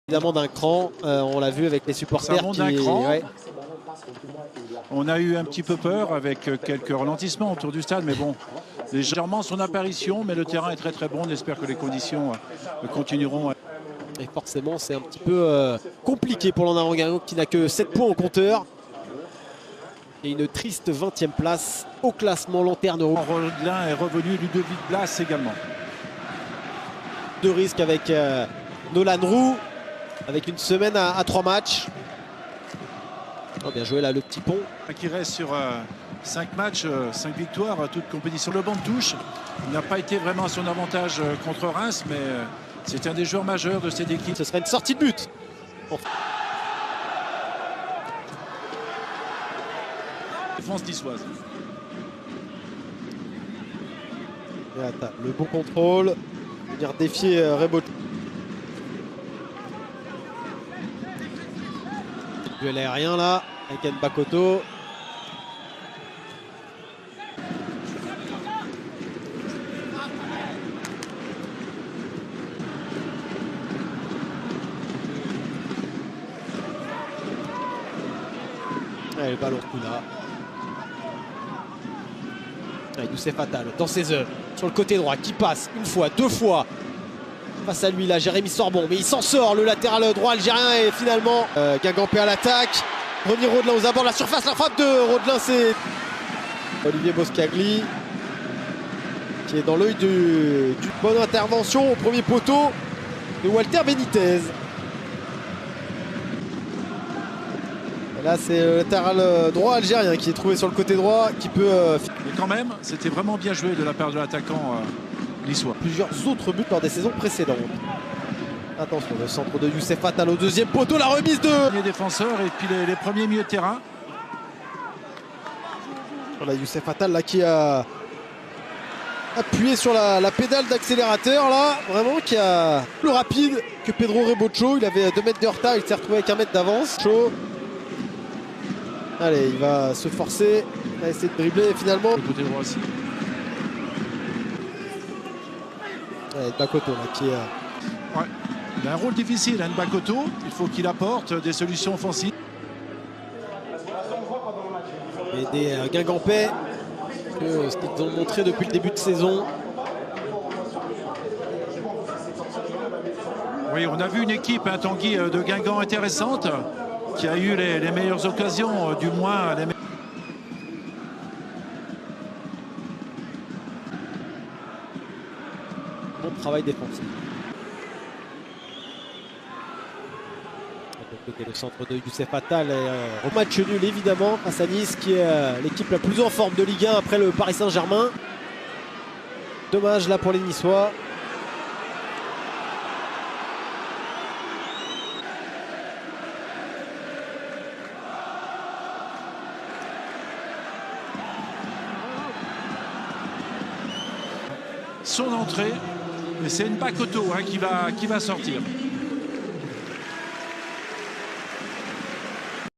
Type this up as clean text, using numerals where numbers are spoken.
Évidemment d'un cran, on l'a vu avec les supporters. Ça monte d'un cran. Ouais. On a eu un petit peu peur avec quelques ralentissements autour du stade, mais bon, légèrement son apparition, mais le terrain est très très bon. On espère que les conditions continueront. Et forcément, c'est un petit peu compliqué pour l'Ondarrungano qui n'a que 7 points au compteur. Et une triste 20e place au classement Lanterne Rouge. Rodelin est revenu, Ludovic Blas également. De risque avec Nolan Roux, avec une semaine à 3 matchs. Oh, bien joué là, le petit pont. Qui reste sur 5 matchs, 5 victoires, toute compétition. Le banc de touche n'a pas été vraiment à son avantage contre Reims, mais c'est un des joueurs majeurs de cette équipe. Ce serait une sortie de but. Bon. Défense niçoise. Le bon contrôle. Venir défier Rebocho. Duel aérien là, avec Nbakoto. Et le ballon là. Youssef Attal dans ses œuvres sur le côté droit qui passe une fois, deux fois face à lui là, Jérémy Sorbon, mais il s'en sort, le latéral droit algérien, et finalement Guingampé à l'attaque. René Rodelin aux abords de la surface, la frappe de Rodelin, c'est Olivier Boscagli qui est dans l'œil du bonne intervention au premier poteau de Walter Benitez. Et là c'est le latéral droit algérien qui est trouvé sur le côté droit, qui peut... Mais quand même, c'était vraiment bien joué de la part de l'attaquant niçois. Plusieurs autres buts lors des saisons précédentes. Attention, le centre de Youssef Attal au deuxième poteau, la remise de... Les défenseurs et puis les premiers milieux de terrain. Voilà Youssef Attal là qui a appuyé sur la pédale d'accélérateur là, vraiment qui a plus rapide que Pedro Rebocho. Il avait 2 mètres de retard, il s'est retrouvé avec 1 mètre d'avance. Chaud. Allez, il va se forcer, il va essayer de dribbler et finalement... Le côté droit aussi. Nbakoto là qui ouais. Il a un rôle difficile, Nbakoto. Il faut qu'il apporte des solutions offensives. Et des Guingampais, ce qu'ils ont montré depuis le début de saison. Oui, on a vu une équipe, Tanguy, de Guingamp intéressante, qui a eu les meilleures occasions, du moins les meilleures. Bon travail défensif. Le centre de Youssef Attal est match nul évidemment face à Nice, qui est l'équipe la plus en forme de Ligue 1 après le Paris Saint-Germain. Dommage là pour les Niçois. Son entrée, mais c'est Nbakoto qui va sortir.